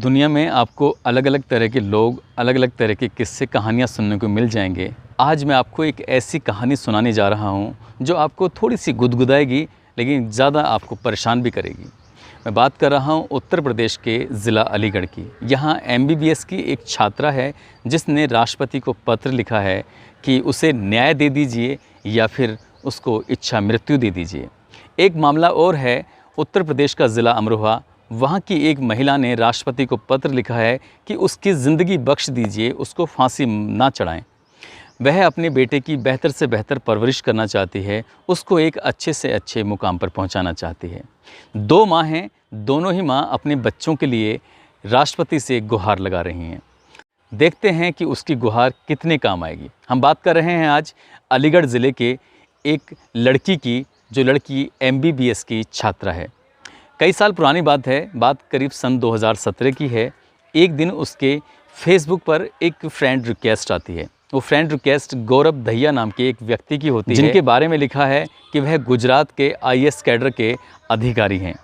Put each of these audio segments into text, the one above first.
दुनिया में आपको अलग अलग तरह के लोग, अलग अलग तरह के किस्से कहानियाँ सुनने को मिल जाएंगे। आज मैं आपको एक ऐसी कहानी सुनाने जा रहा हूँ जो आपको थोड़ी सी गुदगुदाएगी, लेकिन ज़्यादा आपको परेशान भी करेगी। मैं बात कर रहा हूँ उत्तर प्रदेश के ज़िला अलीगढ़ की। यहाँ MBBS की एक छात्रा है जिसने राष्ट्रपति को पत्र लिखा है कि उसे न्याय दे दीजिए या फिर उसको इच्छा मृत्यु दे दीजिए। एक मामला और है उत्तर प्रदेश का ज़िला अमरोहा। वहाँ की एक महिला ने राष्ट्रपति को पत्र लिखा है कि उसकी ज़िंदगी बख्श दीजिए, उसको फांसी ना चढ़ाएं। वह अपने बेटे की बेहतर से बेहतर परवरिश करना चाहती है, उसको एक अच्छे से अच्छे मुकाम पर पहुंचाना चाहती है। 2 माँ हैं, दोनों ही माँ अपने बच्चों के लिए राष्ट्रपति से गुहार लगा रही हैं। देखते हैं कि उसकी गुहार कितने काम आएगी। हम बात कर रहे हैं आज अलीगढ़ ज़िले के एक लड़की की, जो लड़की MBBS की छात्रा है। कई साल पुरानी बात है, बात करीब सन 2017 की है। एक दिन उसके फेसबुक पर एक फ्रेंड रिक्वेस्ट आती है। वो फ्रेंड रिक्वेस्ट गौरव दहिया नाम के एक व्यक्ति की होती है, जिनके बारे में लिखा है कि वह गुजरात के IAS कैडर के अधिकारी हैं।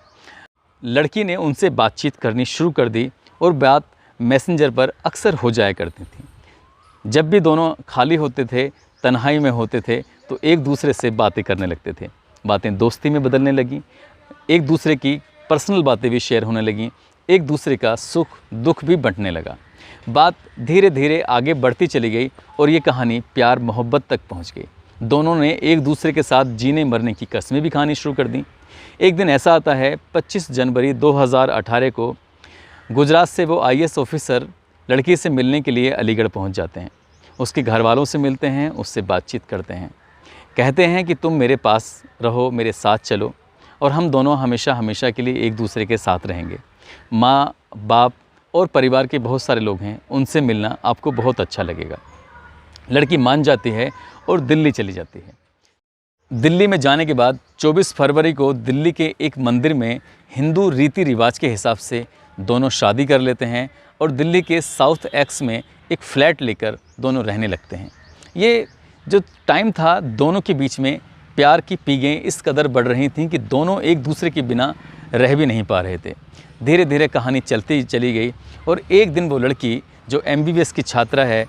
लड़की ने उनसे बातचीत करनी शुरू कर दी और बात मैसेंजर पर अक्सर हो जाया करती थी। जब भी दोनों खाली होते थे, तन्हाई में होते थे, तो एक दूसरे से बातें करने लगते थे। बातें दोस्ती में बदलने लगी, एक दूसरे की पर्सनल बातें भी शेयर होने लगीं, एक दूसरे का सुख दुख भी बंटने लगा। बात धीरे धीरे आगे बढ़ती चली गई और ये कहानी प्यार मोहब्बत तक पहुंच गई। दोनों ने एक दूसरे के साथ जीने मरने की कस्में भी खानी शुरू कर दी। एक दिन ऐसा आता है, 25 जनवरी 2018 को गुजरात से वो IAS ऑफिसर लड़की से मिलने के लिए अलीगढ़ पहुंच जाते हैं। उसके घर वालों से मिलते हैं, उससे बातचीत करते हैं। कहते हैं कि तुम मेरे पास रहो, मेरे साथ चलो और हम दोनों हमेशा हमेशा के लिए एक दूसरे के साथ रहेंगे। माँ बाप और परिवार के बहुत सारे लोग हैं, उनसे मिलना आपको बहुत अच्छा लगेगा। लड़की मान जाती है और दिल्ली चली जाती है। दिल्ली में जाने के बाद 24 फरवरी को दिल्ली के एक मंदिर में हिंदू रीति रिवाज के हिसाब से दोनों शादी कर लेते हैं और दिल्ली के साउथ एक्स में एक फ्लैट लेकर दोनों रहने लगते हैं। ये जो टाइम था, दोनों के बीच में प्यार की पीगें इस कदर बढ़ रही थीं कि दोनों एक दूसरे के बिना रह भी नहीं पा रहे थे। धीरे धीरे कहानी चलती चली गई और एक दिन वो लड़की जो MBBS की छात्रा है,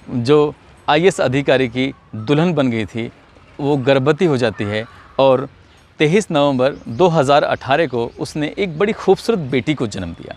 जो IAS अधिकारी की दुल्हन बन गई थी, वो गर्भवती हो जाती है और 23 नवंबर 2018 को उसने एक बड़ी खूबसूरत बेटी को जन्म दिया।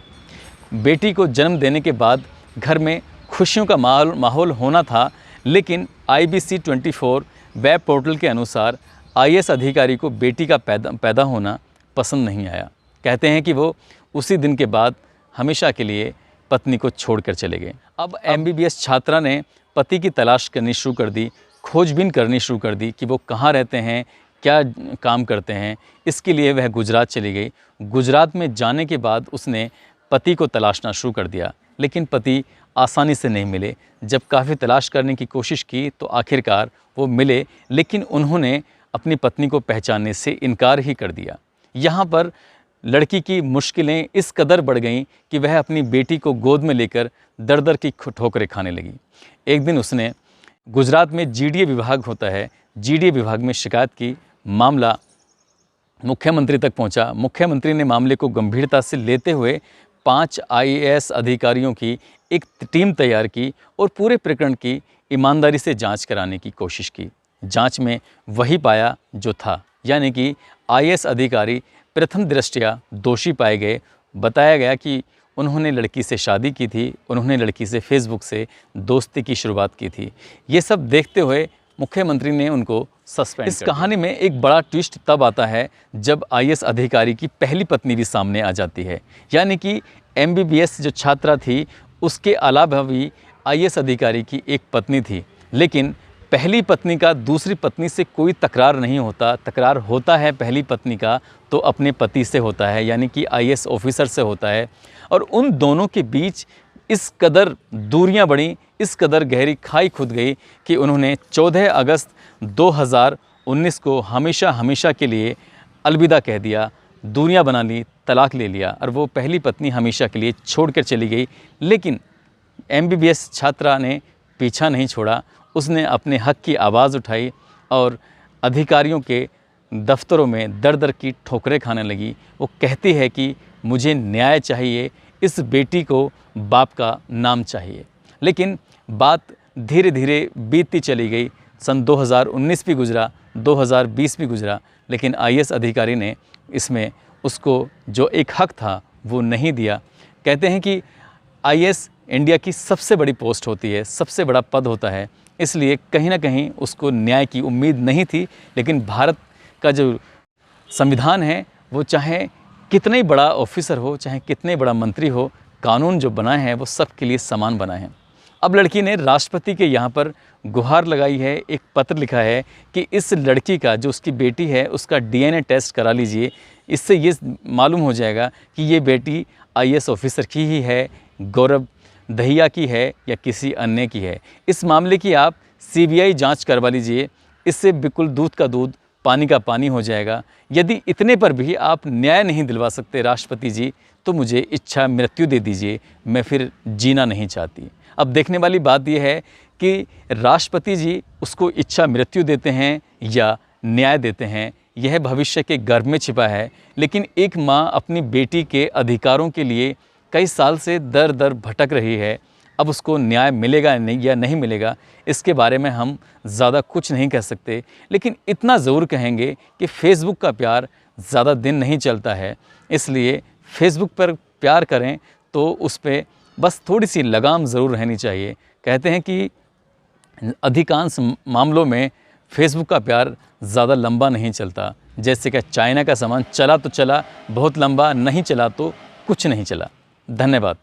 बेटी को जन्म देने के बाद घर में खुशियों का माहौल होना था, लेकिन IBC 24 वेब पोर्टल के अनुसार IAS अधिकारी को बेटी का पैदा होना पसंद नहीं आया। कहते हैं कि वो उसी दिन के बाद हमेशा के लिए पत्नी को छोड़कर चले गए। अब MBBS छात्रा ने पति की तलाश करनी शुरू कर दी, खोजबीन करनी शुरू कर दी कि वो कहाँ रहते हैं, क्या काम करते हैं। इसके लिए वह गुजरात चली गई। गुजरात में जाने के बाद उसने पति को तलाशना शुरू कर दिया, लेकिन पति आसानी से नहीं मिले। जब काफ़ी तलाश करने की कोशिश की तो आखिरकार वो मिले, लेकिन उन्होंने अपनी पत्नी को पहचानने से इनकार ही कर दिया। यहाँ पर लड़की की मुश्किलें इस कदर बढ़ गईं कि वह अपनी बेटी को गोद में लेकर दर दर की ठोकरें खाने लगी। एक दिन उसने गुजरात में GDA विभाग होता है, GDA विभाग में शिकायत की। मामला मुख्यमंत्री तक पहुँचा। मुख्यमंत्री ने मामले को गंभीरता से लेते हुए 5 IAS अधिकारियों की एक टीम तैयार की और पूरे प्रकरण की ईमानदारी से जांच कराने की कोशिश की। जांच में वही पाया जो था, यानी कि IAS अधिकारी प्रथम दृष्टया दोषी पाए गए। बताया गया कि उन्होंने लड़की से शादी की थी, उन्होंने लड़की से फेसबुक से दोस्ती की शुरुआत की थी। ये सब देखते हुए मुख्यमंत्री ने उनको सस्पेंड कर दिया। इस कहानी में एक बड़ा ट्विस्ट तब आता है जब IAS अधिकारी की पहली पत्नी भी सामने आ जाती है। यानी कि MBBS जो छात्रा थी, उसके अलावा भी IAS अधिकारी की एक पत्नी थी, लेकिन पहली पत्नी का दूसरी पत्नी से कोई तकरार नहीं होता। तकरार होता है पहली पत्नी का तो अपने पति से होता है, यानी कि IAS ऑफिसर से होता है। और उन दोनों के बीच इस कदर दूरियां बढ़ीं, इस कदर गहरी खाई खुद गई कि उन्होंने 14 अगस्त 2019 को हमेशा हमेशा के लिए अलविदा कह दिया, दूरियां बना ली, तलाक ले लिया और वो पहली पत्नी हमेशा के लिए छोड़कर चली गई। लेकिन MBBS छात्रा ने पीछा नहीं छोड़ा। उसने अपने हक की आवाज़ उठाई और अधिकारियों के दफ्तरों में दर दर की ठोकरें खाने लगी। वो कहती है कि मुझे न्याय चाहिए, इस बेटी को बाप का नाम चाहिए। लेकिन बात धीरे धीरे बीतती चली गई। सन 2019 भी गुजरा, 2020 भी गुजरा, लेकिन आईएएस अधिकारी ने इसमें उसको जो एक हक था वो नहीं दिया। कहते हैं कि आईएएस इंडिया की सबसे बड़ी पोस्ट होती है, सबसे बड़ा पद होता है, इसलिए कहीं ना कहीं उसको न्याय की उम्मीद नहीं थी। लेकिन भारत का जो संविधान है वो चाहे कितना ही बड़ा ऑफिसर हो, चाहे कितने बड़ा मंत्री हो, कानून जो बना है वो सबके लिए समान बना है। अब लड़की ने राष्ट्रपति के यहाँ पर गुहार लगाई है, एक पत्र लिखा है कि इस लड़की का, जो उसकी बेटी है, उसका डीएनए टेस्ट करा लीजिए। इससे ये मालूम हो जाएगा कि ये बेटी आईएएस ऑफिसर की ही है, गौरव दहिया की है या किसी अन्य की है। इस मामले की आप सीबीआई जांच करवा लीजिए। इससे बिल्कुल दूध का दूध, पानी का पानी हो जाएगा। यदि इतने पर भी आप न्याय नहीं दिलवा सकते राष्ट्रपति जी, तो मुझे इच्छा मृत्यु दे दीजिए, मैं फिर जीना नहीं चाहती। अब देखने वाली बात यह है कि राष्ट्रपति जी उसको इच्छा मृत्यु देते हैं या न्याय देते हैं, यह भविष्य के गर्भ में छिपा है। लेकिन एक माँ अपनी बेटी के अधिकारों के लिए कई साल से दर दर भटक रही है। अब उसको न्याय मिलेगा नहीं या नहीं मिलेगा, इसके बारे में हम ज़्यादा कुछ नहीं कह सकते। लेकिन इतना ज़रूर कहेंगे कि फेसबुक का प्यार ज़्यादा दिन नहीं चलता है, इसलिए फेसबुक पर प्यार करें तो उस पर बस थोड़ी सी लगाम ज़रूर रहनी चाहिए। कहते हैं कि अधिकांश मामलों में फेसबुक का प्यार ज़्यादा लंबा नहीं चलता। जैसे कि चाइना का सामान चला तो चला बहुत लंबा, नहीं चला तो कुछ नहीं चला। धन्यवाद।